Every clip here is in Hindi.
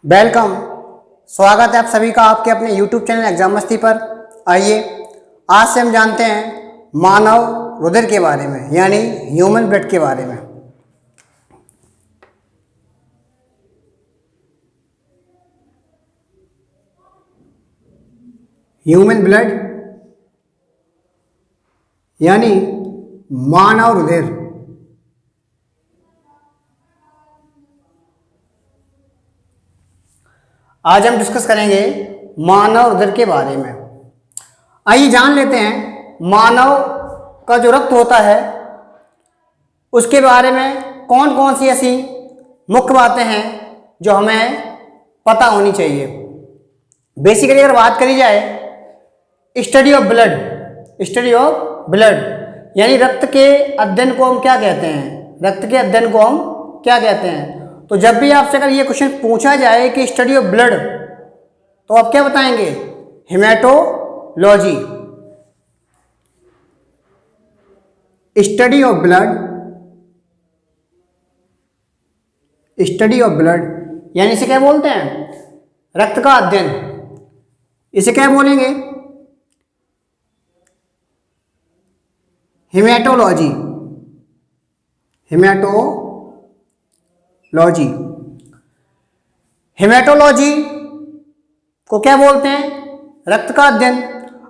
वेलकम। स्वागत है आप सभी का आपके अपने YouTube चैनल एग्जाम मस्ती पर। आइए आज से हम जानते हैं मानव रुधिर के बारे में, यानी ह्यूमन ब्लड के बारे में। ह्यूमन ब्लड यानी मानव रुधिर। आज हम डिस्कस करेंगे मानव रुधिर के बारे में। आइए जान लेते हैं मानव का जो रक्त होता है उसके बारे में कौन कौन सी ऐसी मुख्य बातें हैं जो हमें पता होनी चाहिए। बेसिकली अगर बात करी जाए स्टडी ऑफ ब्लड यानी रक्त के अध्ययन को हम क्या कहते हैं, रक्त के अध्ययन को हम क्या कहते हैं। तो जब भी आपसे अगर ये क्वेश्चन पूछा जाए कि स्टडी ऑफ ब्लड, तो आप क्या बताएंगे? हेमेटोलॉजी। स्टडी ऑफ ब्लड यानी इसे क्या बोलते हैं? रक्त का अध्ययन। इसे क्या बोलेंगे? हेमेटोलॉजी। हेमेटोलॉजी को क्या बोलते हैं? रक्त का अध्ययन।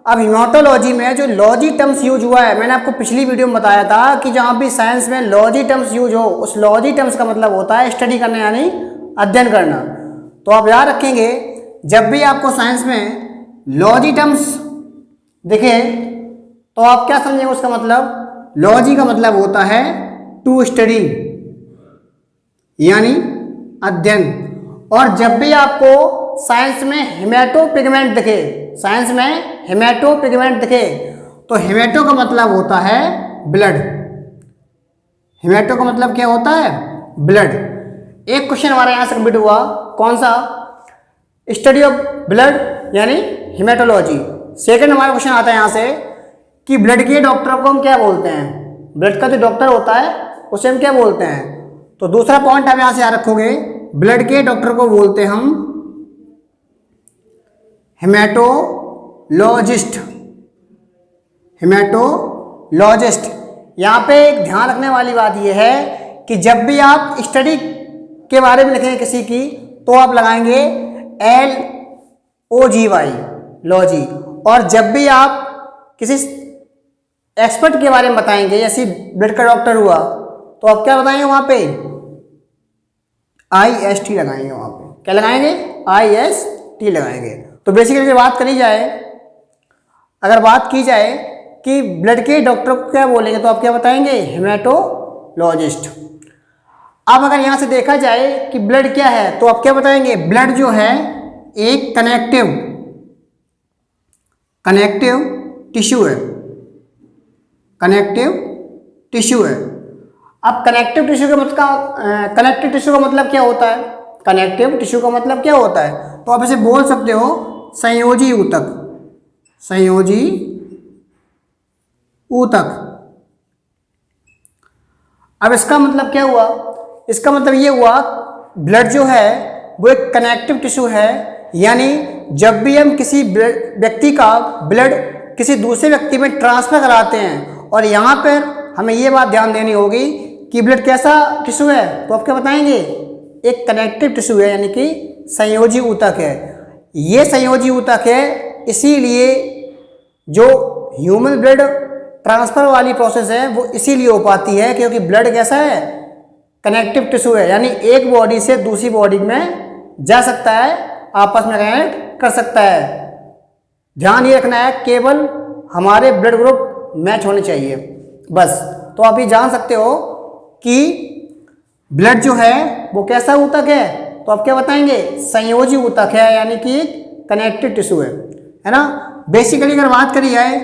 अब हेमेटोलॉजी में जो लॉजी टर्म्स यूज हुआ है, मैंने आपको पिछली वीडियो में बताया था कि जहां भी साइंस में लॉजी टर्म्स यूज हो, उस लॉजी टर्म्स का मतलब होता है स्टडी करना यानी अध्ययन करना। तो आप याद रखेंगे जब भी आपको साइंस में लॉजी टर्म्स दिखे तो आप क्या समझेंगे उसका मतलब? लॉजी का मतलब होता है टू स्टडी यानी अध्ययन। और जब भी आपको साइंस में हेमेटोपिगमेंट दिखे, तो हेमेटो का मतलब होता है ब्लड। हेमेटो का मतलब क्या होता है? ब्लड। एक क्वेश्चन हमारे यहाँ से कंप्लीट हुआ, कौन सा? स्टडी ऑफ ब्लड यानी हेमेटोलॉजी। सेकंड हमारा क्वेश्चन आता है यहाँ से कि ब्लड के डॉक्टर को हम क्या बोलते हैं? ब्लड का जो डॉक्टर होता है उसे हम क्या बोलते हैं? तो दूसरा पॉइंट आप यहाँ से याद रखोगे, ब्लड के डॉक्टर को बोलते हम हेमेटोलॉजिस्ट। यहाँ पे एक ध्यान रखने वाली बात यह है कि जब भी आप स्टडी के बारे में लिखेंगे किसी की, तो आप लगाएंगे LOGY, लॉजी। और जब भी आप किसी एक्सपर्ट के बारे में बताएंगे, जैसे ब्लड का डॉक्टर हुआ, तो आप क्या बताएंगे वहां पे? IST लगाएंगे। वहां पे क्या लगाएंगे? IST लगाएंगे। तो बेसिकली अगर बात की जाए कि ब्लड के डॉक्टर को क्या बोलेंगे, तो आप क्या बताएंगे? हेमेटोलॉजिस्ट। अब अगर यहां से देखा जाए कि ब्लड क्या है, तो आप क्या बताएंगे? ब्लड जो है एक कनेक्टिव टिश्यू है। अब कनेक्टिव टिश्यू का मतलब क्या होता है? तो आप इसे बोल सकते हो संयोजी ऊतक। अब इसका मतलब क्या हुआ? इसका मतलब ये हुआ ब्लड जो है वो एक कनेक्टिव टिश्यू है, यानी जब भी हम किसी व्यक्ति का ब्लड किसी दूसरे व्यक्ति में ट्रांसफर कराते हैं, और यहाँ पर हमें ये बात ध्यान देनी होगी कि ब्लड कैसा टिश्यू है, तो आप क्या बताएंगे? एक कनेक्टिव टिश्यू है, यानी कि संयोजी ऊतक है। ये संयोजी ऊतक है, इसीलिए जो ह्यूमन ब्लड ट्रांसफर वाली प्रोसेस है वो इसीलिए हो पाती है क्योंकि ब्लड कैसा है? कनेक्टिव टिश्यू है, यानी एक बॉडी से दूसरी बॉडी में जा सकता है, आपस में कनेक्ट कर सकता है। ध्यान ये रखना है केवल हमारे ब्लड ग्रुप मैच होने चाहिए, बस। तो आप ये जान सकते हो कि ब्लड जो है वो कैसा ऊतक है, तो आप क्या बताएंगे? संयोजी ऊतक है, यानी कि कनेक्टिव टिश्यू है ना। बेसिकली अगर बात करी जाए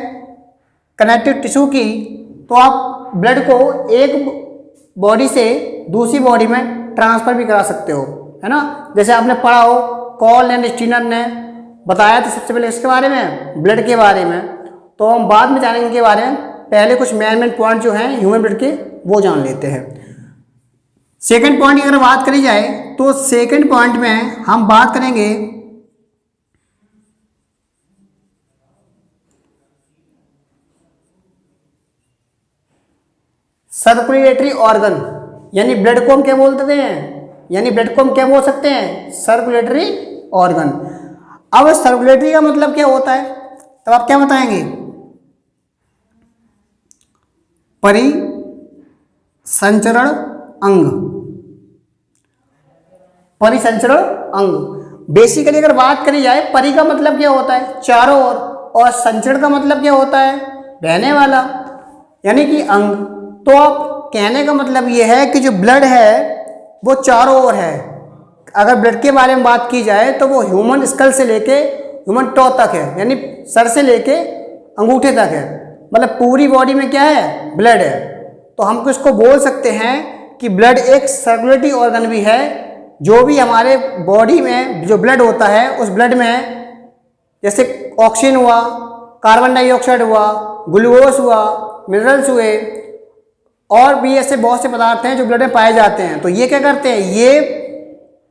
कनेक्टिव टिश्यू की, तो आप ब्लड को एक बॉडी से दूसरी बॉडी में ट्रांसफर भी करा सकते हो, है ना। जैसे आपने पढ़ा हो, कॉल एंड स्टीनर ने बताया था सबसे पहले इसके बारे में, ब्लड के बारे में। तो हम बाद में जानेंगे इनके बारे में, पहले कुछ मेन पॉइंट जो हैं ह्यूमन ब्लड के वो जान लेते हैं। सेकंड पॉइंट की अगर बात करी जाए तो सेकंड पॉइंट में हम बात करेंगे सर्कुलेटरी ऑर्गन, यानी ब्लड को हम क्या बोलते हैं, यानी ब्लड को हम क्या बोल सकते हैं, सर्कुलेटरी ऑर्गन। अब सर्कुलेटरी का मतलब क्या होता है, तब आप क्या बताएंगे, परिसंचरण अंग, परिसंचरण अंग। बेसिकली अगर बात करी जाए, परि का मतलब क्या होता है, चारों ओर, और संचरण का मतलब क्या होता है, बहने वाला, यानी कि अंग। तो आप कहने का मतलब ये है कि जो ब्लड है वो चारों ओर है। अगर ब्लड के बारे में बात की जाए तो वो ह्यूमन स्कल से लेके ह्यूमन टो तक है, यानी सर से लेके अंगूठे तक है, मतलब पूरी बॉडी में क्या है, ब्लड है। तो हम इसको बोल सकते हैं कि ब्लड एक सर्कुलेटरी ऑर्गन भी है। जो भी हमारे बॉडी में जो ब्लड होता है, उस ब्लड में जैसे ऑक्सीजन हुआ, कार्बन डाइऑक्साइड हुआ, ग्लूकोज हुआ, मिनरल्स हुए, और भी ऐसे बहुत से पदार्थ हैं जो ब्लड में पाए जाते हैं। तो ये क्या करते हैं, ये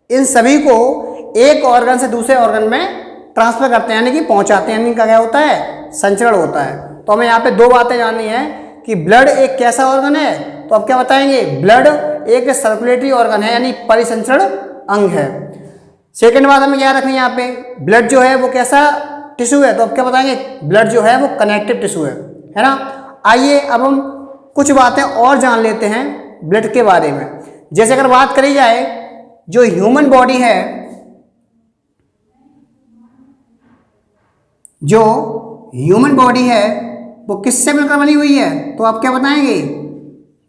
इन सभी को एक ऑर्गन से दूसरे ऑर्गन में ट्रांसफर करते हैं, यानी कि पहुंचाते हैं, यानी क्या होता है, संचरण होता है। तो हमें यहाँ पे दो बातें जाननी है कि ब्लड एक कैसा ऑर्गन है, तो आप क्या बताएंगे, ब्लड एक सर्कुलेटरी ऑर्गन है, यानी परिसंचरण अंग है। सेकेंड बात हमें क्या रखनी है यहाँ पे, ब्लड जो है वो कैसा टिश्यू है, तो आप क्या बताएंगे, ब्लड जो है वो कनेक्टिव टिश्यू है ना। आइए अब हम कुछ बातें और जान लेते हैं ब्लड के बारे में। जैसे अगर बात करी जाए, जो ह्यूमन बॉडी है, जो ह्यूमन बॉडी है वो किससे मिलकर बनी हुई है, तो आप क्या बताएंगे,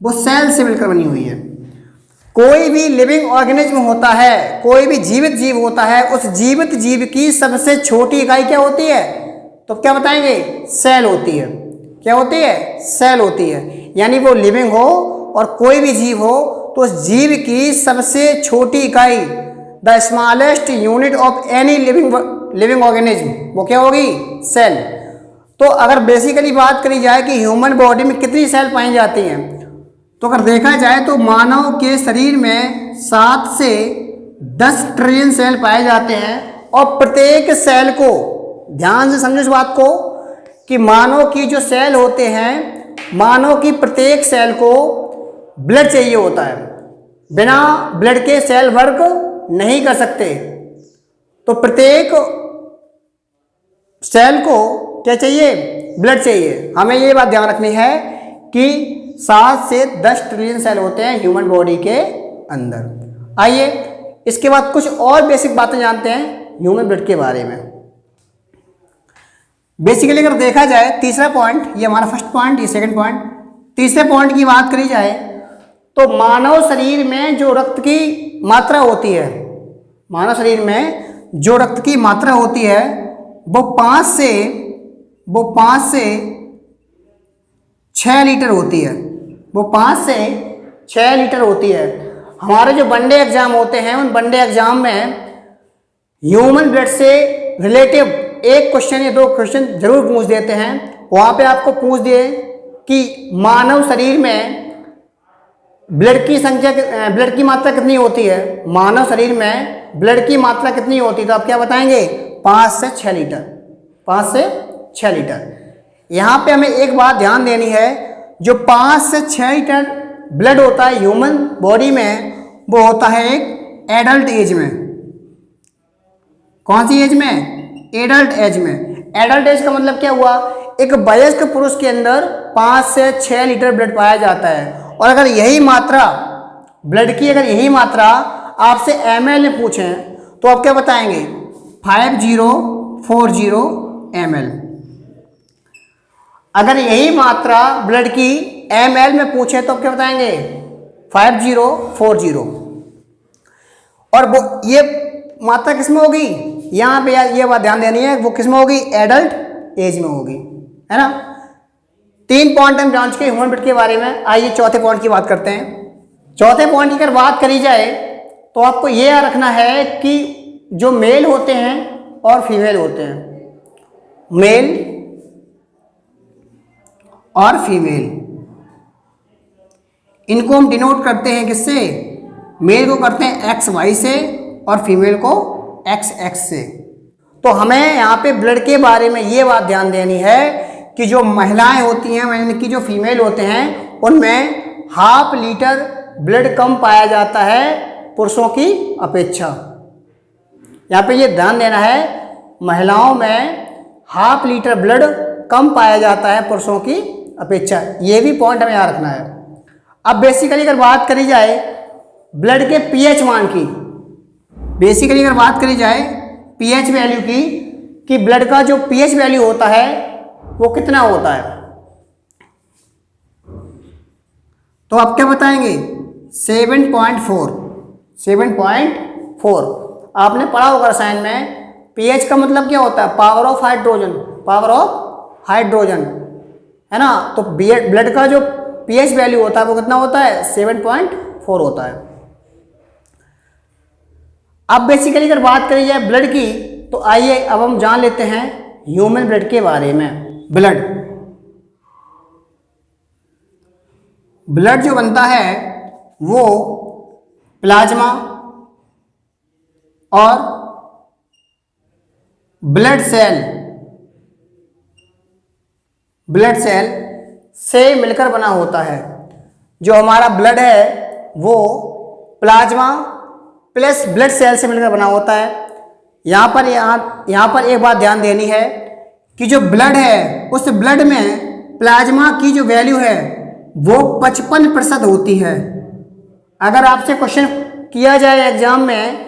वो सेल से मिलकर बनी हुई है। कोई भी लिविंग ऑर्गेनिज्म होता है, कोई भी जीवित जीव होता है, उस जीवित जीव की सबसे छोटी इकाई क्या होती है, तो क्या बताएंगे, सेल होती है। क्या होती है, सेल होती है। यानी वो लिविंग हो और कोई भी जीव हो, तो उस जीव की सबसे छोटी इकाई, the smallest unit of any living organism, वो क्या होगी, सेल। तो अगर बेसिकली बात करी जाए कि ह्यूमन बॉडी में कितनी सेल पाई जाती हैं, तो अगर देखा जाए तो मानव के शरीर में 7 से 10 ट्रिलियन सेल पाए जाते हैं। और प्रत्येक सेल को, ध्यान से समझो इस बात को, कि मानव की जो सेल होते हैं, मानव की प्रत्येक सेल को ब्लड चाहिए होता है। बिना ब्लड के सेल वर्क नहीं कर सकते। तो प्रत्येक सेल को क्या चाहिए, ब्लड चाहिए। हमें ये बात ध्यान रखनी है कि 7 से 10 ट्रिलियन सेल होते हैं ह्यूमन बॉडी के अंदर। आइए इसके बाद कुछ और बेसिक बातें जानते हैं ह्यूमन ब्लड के बारे में। बेसिकली अगर देखा जाए, तीसरा पॉइंट, ये हमारा फर्स्ट पॉइंट, ये सेकंड पॉइंट, तीसरे पॉइंट की बात करी जाए तो मानव शरीर में जो रक्त की मात्रा होती है, मानव शरीर में जो रक्त की मात्रा होती है वो 5 से 6 लीटर होती है। वो 5 से 6 लीटर होती है। हमारे जो वनडे एग्जाम होते हैं, उन वनडे एग्जाम में ह्यूमन ब्लड से रिलेटिव एक क्वेश्चन या 2 क्वेश्चन जरूर पूछ देते हैं। वहाँ पे आपको पूछ दिए कि मानव शरीर में ब्लड की संख्या, ब्लड की मात्रा कितनी होती है, मानव शरीर में ब्लड की मात्रा कितनी होती है, तो आप क्या बताएंगे, 5 से 6 लीटर, 5 से 6 लीटर। यहाँ पे हमें एक बात ध्यान देनी है, जो 5 से 6 लीटर ब्लड होता है ह्यूमन बॉडी में, वो होता है एक एडल्ट एज में। कौन सी एज में, एडल्ट एज में। एडल्ट एज का मतलब क्या हुआ, एक वयस्क पुरुष के अंदर 5 से 6 लीटर ब्लड पाया जाता है। और अगर यही मात्रा ब्लड की, अगर यही मात्रा आपसे ml में पूछें तो आप क्या बताएंगे, 5040 ml। अगर यही मात्रा ब्लड की ml में पूछे तो आप क्या बताएंगे, 5040। और वो ये मात्रा किसमें होगी, यहाँ पे ये बात ध्यान देनी है, वो किसमें होगी, एडल्ट एज में होगी, है ना। 3 पॉइंट हम जान चुके ह्यूमन ब्लड के बारे में। आइए चौथे पॉइंट की बात करते हैं। चौथे पॉइंट की अगर बात करी जाए तो आपको ये याद रखना है कि जो मेल होते हैं और फीमेल होते हैं, मेल और फीमेल, इनको हम डिनोट करते हैं किससे, मेल को करते हैं XY से और फीमेल को XX से। तो हमें यहाँ पे ब्लड के बारे में ये बात ध्यान देनी है कि जो महिलाएं होती हैं यानी कि जो फीमेल होते हैं उनमें 1/2 लीटर ब्लड कम पाया जाता है पुरुषों की अपेक्षा। यहाँ पे ये ध्यान देना है, महिलाओं में 1/2 लीटर ब्लड कम पाया जाता है पुरुषों की अपेक्षा। ये भी पॉइंट हमें याद रखना है। अब बेसिकली अगर बात करी जाए ब्लड के पीएच मान की, बेसिकली अगर बात करी जाए पीएच वैल्यू की कि ब्लड का जो पीएच वैल्यू होता है वो कितना होता है, तो आप क्या बताएंगे? 7.4। 7.4 आपने पढ़ा होगा रसायन में। पीएच का मतलब क्या होता है? Power of hydrogen, power of hydrogen, है ना। तो ब्लड का जो पीएच वैल्यू होता है वो कितना होता है? 7.4 होता है। अब बेसिकली अगर बात करी जाए ब्लड की, तो आइए अब हम जान लेते हैं ह्यूमन ब्लड के बारे में। ब्लड जो बनता है वो प्लाज्मा और ब्लड सेल से मिलकर बना होता है। जो हमारा ब्लड है वो प्लाज्मा प्लस ब्लड सेल से मिलकर बना होता है। यहाँ पर एक बात ध्यान देनी है कि जो ब्लड है उस ब्लड में प्लाज्मा की जो वैल्यू है वो 55% होती है। अगर आपसे क्वेश्चन किया जाए एग्जाम में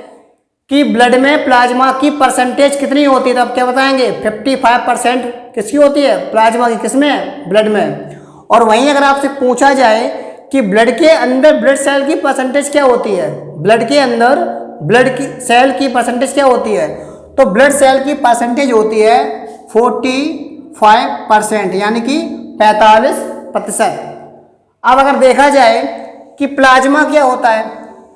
कि ब्लड में प्लाज्मा की परसेंटेज कितनी होती है, तो आप क्या बताएंगे? 55% किसकी होती है? प्लाज्मा की। किसमें? ब्लड में। और वहीं अगर आपसे पूछा जाए कि ब्लड के अंदर ब्लड सेल की परसेंटेज क्या होती है, ब्लड के अंदर ब्लड की सेल की परसेंटेज क्या होती है, तो ब्लड सेल की परसेंटेज होती है 45%, यानी कि 45%। अब अगर देखा जाए कि प्लाज्मा क्या होता है,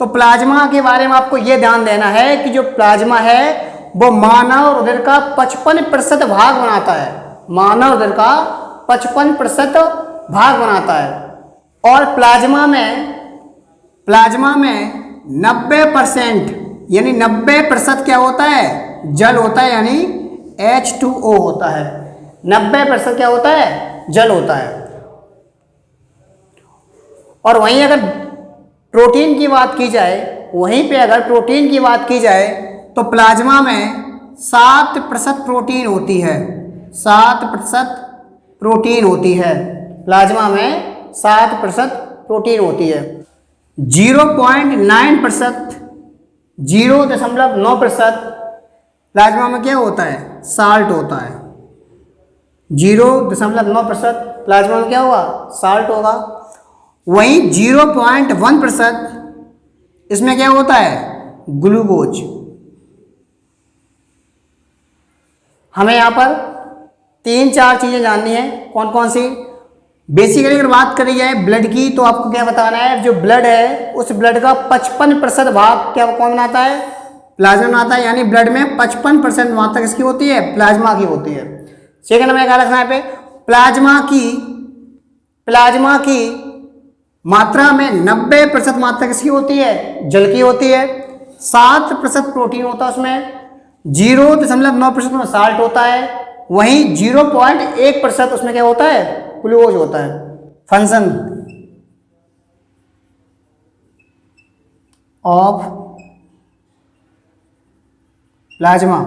तो प्लाज्मा के बारे में आपको यह ध्यान देना है कि जो प्लाज्मा है वो मानव हृदय का 55% भाग बनाता है। मानव हृदय का 55% भाग बनाता है। और प्लाज्मा में 90% यानी 90% क्या होता है? जल होता है, यानी H2O होता है। 90% क्या होता है? जल होता है। और वहीं अगर प्रोटीन की बात की जाए, तो प्लाज्मा में 7% प्रोटीन होती है। 7% प्रोटीन होती है। प्लाज्मा में 7% प्रोटीन होती है। 0.9% 0.9% प्लाज्मा में क्या होता है? साल्ट होता है। 0.9% प्लाज्मा में क्या होगा? साल्ट होगा। वहीं 0.1% इसमें क्या होता है? ग्लूकोज। हमें यहाँ पर 3-4 चीजें जाननी है। कौन कौन सी? बेसिकली अगर बात करी जाए ब्लड की, तो आपको क्या बताना है? जो ब्लड है उस ब्लड का 55% भाग क्या कौन बनाता है? प्लाज्मा बनाता है। यानी ब्लड में 55% मात्रा किसकी होती है? प्लाज्मा की होती है। सेकंड में क्या रखना है पे? प्लाज्मा की मात्रा में 90% मात्रा किसकी होती है? जल की होती है। 7% प्रोटीन होता है उसमें। 0.9% में साल्ट होता है। वहीं 0.1% उसमें क्या होता है? ग्लूकोज होता है। Function of plasma,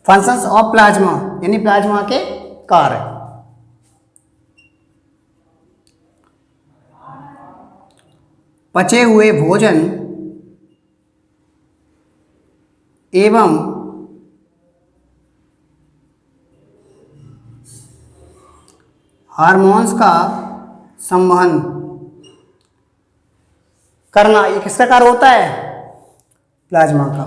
functions of plasma यानी प्लाज्मा के कार्य। पचे हुए भोजन एवं हार्मोन्स का संवहन करना, ये किसका कार्य होता है? प्लाज्मा का।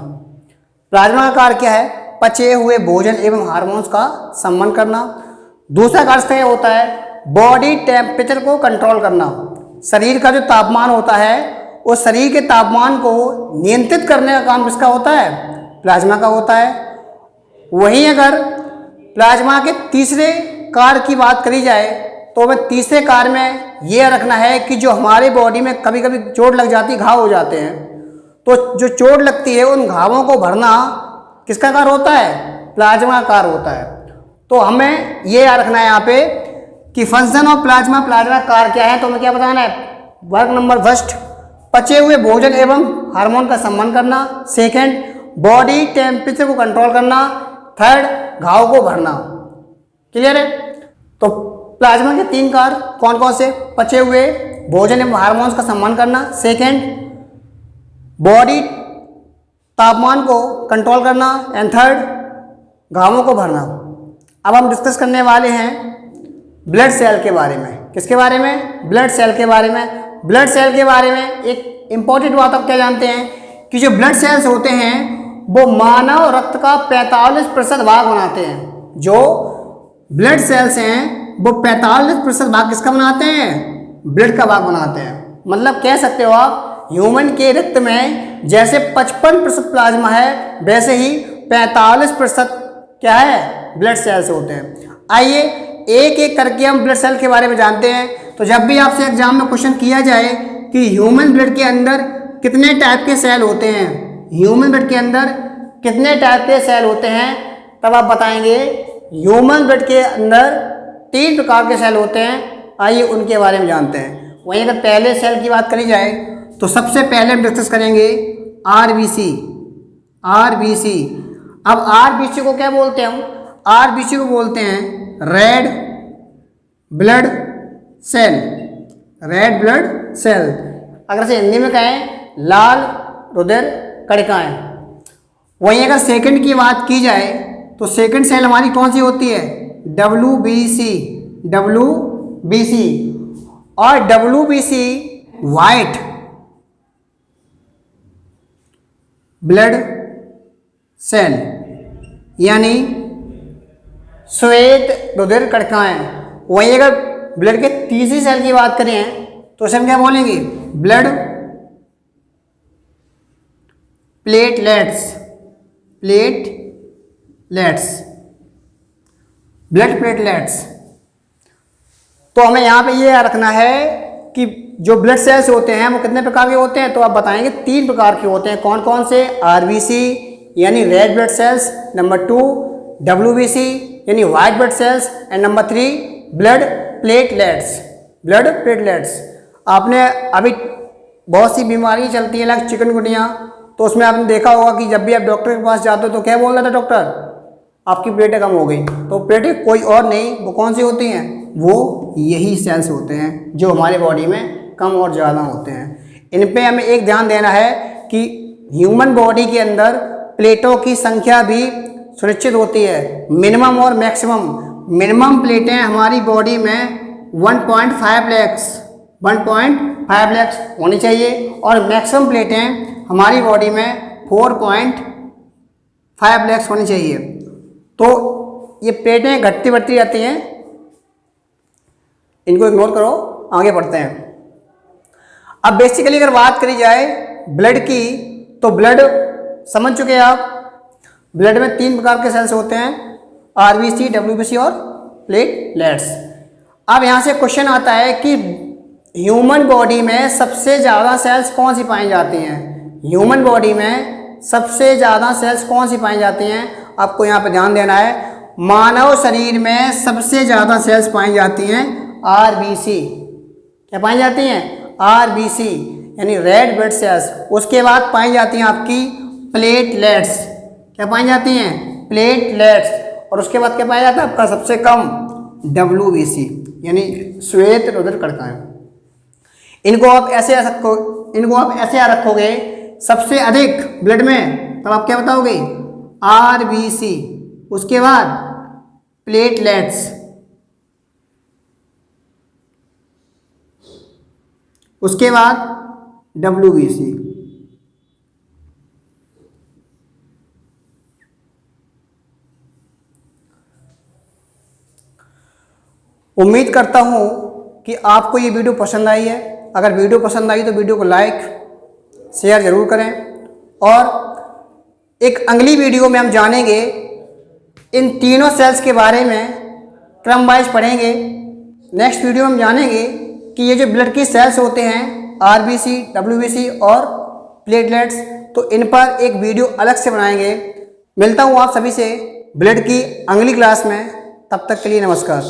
प्लाज्मा का कार्य क्या है? पचे हुए भोजन एवं हार्मोन्स का संवहन करना। दूसरा कार्य क्या होता है? बॉडी टेम्परेचर को कंट्रोल करना। शरीर का जो तापमान होता है उस शरीर के तापमान को नियंत्रित करने का काम किसका होता है? प्लाज्मा का होता है। वहीं अगर प्लाज्मा के तीसरे कार्य की बात करी जाए तो हमें तीसरे कार्य में ये रखना है कि जो हमारे बॉडी में कभी कभी चोट लग जाती है, घाव हो जाते हैं, तो जो चोट लगती है उन घावों को भरना किसका कार्य होता है? प्लाज्मा का कार्य होता है। तो हमें ये याद रखना है यहाँ पे कि फंक्शन ऑफ प्लाज्मा, प्लाज्मा का कार्य क्या है, तो हमें क्या बताना है? वर्ग नंबर फर्स्ट, पचे हुए भोजन एवं हार्मोन का संबंध करना। सेकंड, बॉडी टेम्परेचर को कंट्रोल करना। थर्ड, घाव को भरना। क्लियर है? तो प्लाज्मा के 3 कार्य कौन कौन से? पचे हुए भोजन एवं हार्मोन्स का सम्मान करना। सेकंड, बॉडी तापमान को कंट्रोल करना। एंड थर्ड, घावों को भरना। अब हम डिस्कस करने वाले हैं ब्लड सेल के बारे में। किसके बारे में? ब्लड सेल के बारे में। ब्लड सेल के बारे में एक इंपॉर्टेंट बात आप क्या जानते हैं कि जो ब्लड सेल्स होते हैं वो मानव रक्त का 45% भाग बनाते हैं। जो ब्लड सेल्स हैं वो 45% भाग किसका बनाते हैं? ब्लड का भाग बनाते हैं। मतलब कह सकते हो आप ह्यूमन के रक्त में जैसे 55% प्लाज्मा है, वैसे ही 45% क्या है? ब्लड सेल्स होते हैं। आइए एक एक करके हम ब्लड सेल के बारे में जानते हैं। तो जब भी आपसे एग्जाम में क्वेश्चन किया जाए कि ह्यूमन ब्लड के अंदर कितने टाइप के सेल होते हैं, ह्यूमन ब्लड के अंदर कितने टाइप के सेल होते हैं, तब आप बताएंगे ह्यूमन ब्लड के अंदर 3 प्रकार के सेल होते हैं। आइए उनके बारे में जानते हैं। वहीं अगर पहले सेल की बात करी जाए तो सबसे पहले हम डिस्कस करेंगे आरबीसी। आरबीसी, अब आरबीसी को क्या बोलते हैं हम? आरबीसी को बोलते हैं red blood cell. Red blood cell, अगर से हिंदी में कहें लाल रुधिर कणिकाएं। वहीं अगर सेकंड की बात की जाए तो सेकंड सेल हमारी कौन सी होती है? WBC। WBC, और WBC वाइट ब्लड सेल यानी श्वेत रुधिर कणिकाएं। वहीं अगर ब्लड के तीसरी सेल की बात करें तो उसे हम क्या बोलेंगे? Blood platelets. Platelets, blood platelets. तो हमें यहाँ पे ये रखना है कि जो ब्लड सेल्स होते हैं वो कितने प्रकार के होते हैं, तो आप बताएंगे 3 प्रकार के होते हैं। कौन कौन से? आरबीसी यानी red blood cells, number 2 WBC यानी white blood cells, and number 3 blood platelets. Blood platelets. आपने अभी बहुत सी बीमारी चलती है लाइक चिकनगुनिया, तो उसमें आपने देखा होगा कि जब भी आप डॉक्टर के पास जाते हो तो क्या बोल रहा था डॉक्टर? आपकी प्लेटें कम हो गई। तो प्लेटें कोई और नहीं, वो कौन सी होती हैं? वो यही सेल्स होते हैं जो हमारे बॉडी में कम और ज़्यादा होते हैं। इन पे हमें एक ध्यान देना है कि ह्यूमन बॉडी के अंदर प्लेटों की संख्या भी सुनिश्चित होती है, मिनिमम और मैक्सिमम। मिनिमम प्लेटें हमारी बॉडी में 1.5 लाख होनी चाहिए, और मैक्सिमम प्लेटें हमारी बॉडी में 4.5 लाख होनी चाहिए। तो ये प्लेटें घटती बढ़ती रहती हैं, इनको इग्नोर करो, आगे बढ़ते हैं। अब बेसिकली अगर बात करी जाए ब्लड की, तो ब्लड समझ चुके हैं आप। ब्लड में 3 प्रकार के सेल्स होते हैं, आरबीसी, WBC और प्लेटलेट्स। अब यहाँ से क्वेश्चन आता है कि ह्यूमन बॉडी में सबसे ज़्यादा सेल्स कौन सी पाई जाती हैं? ह्यूमन बॉडी में सबसे ज़्यादा सेल्स कौन सी पाई जाती हैं? आपको यहाँ पे ध्यान देना है। मानव शरीर में सबसे ज़्यादा सेल्स पाई जाती हैं आरबीसी। क्या पाई जाती हैं? आरबीसी यानी रेड ब्लड सेल्स। उसके बाद पाई जाती हैं आपकी प्लेटलेट्स। क्या पाई जाती हैं? प्लेटलेट्स। और उसके बाद क्या पाया जाता है आपका सबसे कम? WBC यानी श्वेत रुधिर कणिकाएं। इनको आप ऐसे रखोगे सबसे अधिक ब्लड में, तब आप क्या बताओगे? RBC। उसके बाद प्लेटलेट्स, उसके बाद WBC। उम्मीद करता हूँ कि आपको ये वीडियो पसंद आई है। अगर वीडियो पसंद आई तो वीडियो को लाइक शेयर ज़रूर करें, और एक अगली वीडियो में हम जानेंगे इन तीनों सेल्स के बारे में, क्रम वाइज पढ़ेंगे। नेक्स्ट वीडियो में हम जानेंगे कि ये जो ब्लड की सेल्स होते हैं आरबीसी, डब्ल्यूबीसी और प्लेटलेट्स, तो इन पर एक वीडियो अलग से बनाएंगे। मिलता हूँ आप सभी से ब्लड की अगली क्लास में, तब तक के लिए नमस्कार।